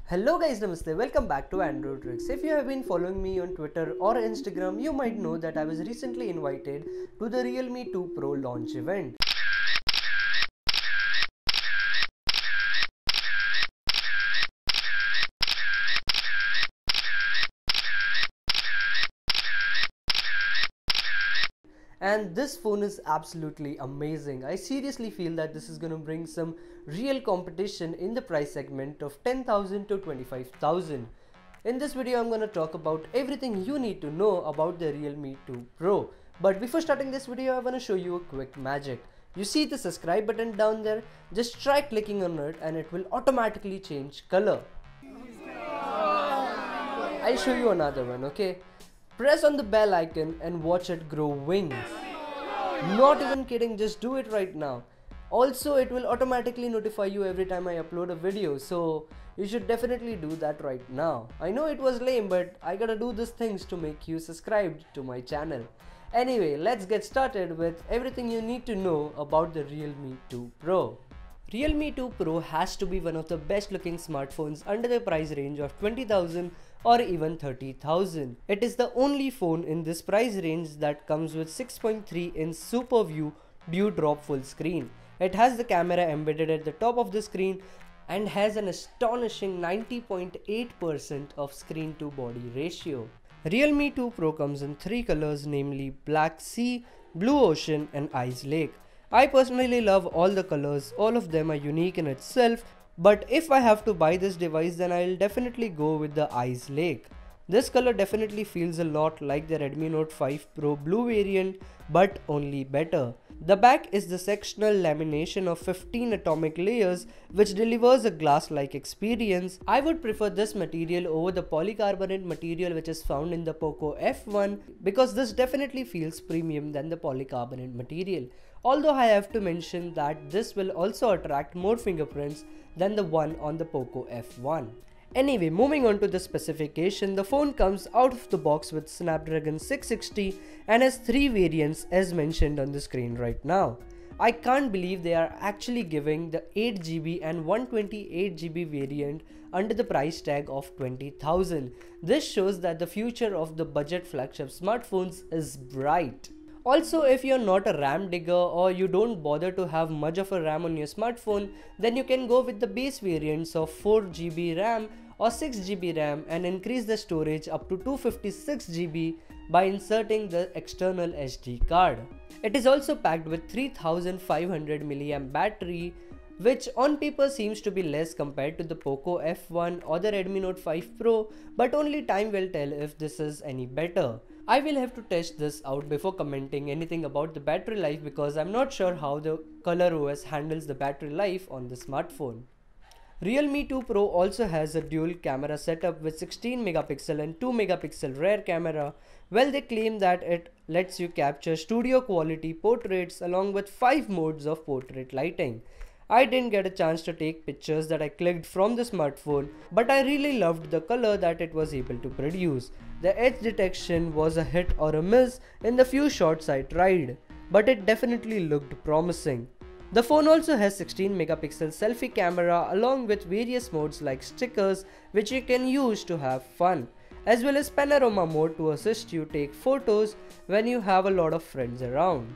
Hello guys, namaste, welcome back to AndroTrix. If you have been following me on Twitter or Instagram, you might know that I was recently invited to the Realme 2 Pro launch event. And this phone is absolutely amazing. I seriously feel that this is going to bring some real competition in the price segment of 10,000 to 25,000. In this video, I'm going to talk about everything you need to know about the Realme 2 Pro. But before starting this video, I want to show you a quick magic. You see the subscribe button down there? Just try clicking on it and it will automatically change color. I'll show you another one, okay? Press on the bell icon and watch it grow wings. Not even kidding, just do it right now. Also, it will automatically notify you every time I upload a video, so you should definitely do that right now. I know it was lame, but I gotta do these things to make you subscribed to my channel. Anyway, let's get started with everything you need to know about the Realme 2 Pro. Realme 2 Pro has to be one of the best looking smartphones under the price range of 20,000 or even 30,000. It is the only phone in this price range that comes with 6.3-inch Super View Dewdrop Full Screen. It has the camera embedded at the top of the screen and has an astonishing 90.8% of screen to body ratio. Realme 2 Pro comes in 3 colors, namely Black Sea, Blue Ocean and Ice Lake. I personally love all the colors, all of them are unique in itself, but if I have to buy this device, then I'll definitely go with the Ice Lake. This color definitely feels a lot like the Redmi Note 5 Pro Blue variant, but only better. The back is the sectional lamination of 15 atomic layers, which delivers a glass-like experience. I would prefer this material over the polycarbonate material which is found in the Poco F1 because this definitely feels premium than the polycarbonate material. Although I have to mention that this will also attract more fingerprints than the one on the Poco F1. Anyway, moving on to the specification, the phone comes out of the box with Snapdragon 660 and has 3 variants as mentioned on the screen right now. I can't believe they are actually giving the 8GB and 128GB variant under the price tag of 20,000. This shows that the future of the budget flagship smartphones is bright. Also, if you're not a RAM digger or you don't bother to have much of a RAM on your smartphone, then you can go with the base variants of 4GB RAM or 6GB RAM and increase the storage up to 256GB by inserting the external SD card. It is also packed with 3500 mAh battery, which on paper seems to be less compared to the Poco F1 or the Redmi Note 5 Pro, but only time will tell if this is any better. I will have to test this out before commenting anything about the battery life because I'm not sure how the ColorOS handles the battery life on the smartphone. Realme 2 Pro also has a dual camera setup with 16 megapixel and 2 megapixel rear camera. Well, they claim that it lets you capture studio quality portraits along with 5 modes of portrait lighting. I didn't get a chance to take pictures that I clicked from the smartphone, but I really loved the color that it was able to produce. The edge detection was a hit or a miss in the few shots I tried, but it definitely looked promising. The phone also has 16 megapixel selfie camera along with various modes like stickers which you can use to have fun, as well as panorama mode to assist you take photos when you have a lot of friends around.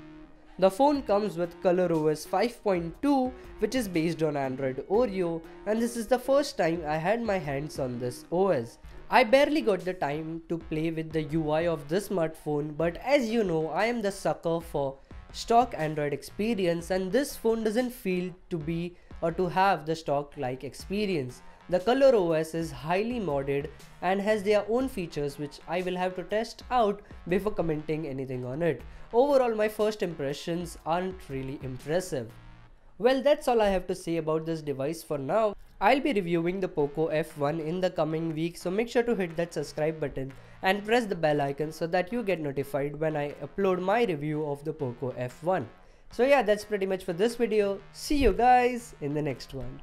The phone comes with ColorOS 5.2, which is based on Android Oreo, and this is the first time I had my hands on this OS. I barely got the time to play with the UI of this smartphone, but as you know, I am the sucker for stock Android experience, and this phone doesn't feel to be or to have the stock-like experience. The ColorOS is highly modded and has their own features which I will have to test out before commenting anything on it. Overall, my first impressions aren't really impressive. Well, that's all I have to say about this device for now. I'll be reviewing the Poco F1 in the coming week, so make sure to hit that subscribe button and press the bell icon so that you get notified when I upload my review of the Poco F1. So yeah, that's pretty much for this video. See you guys in the next one.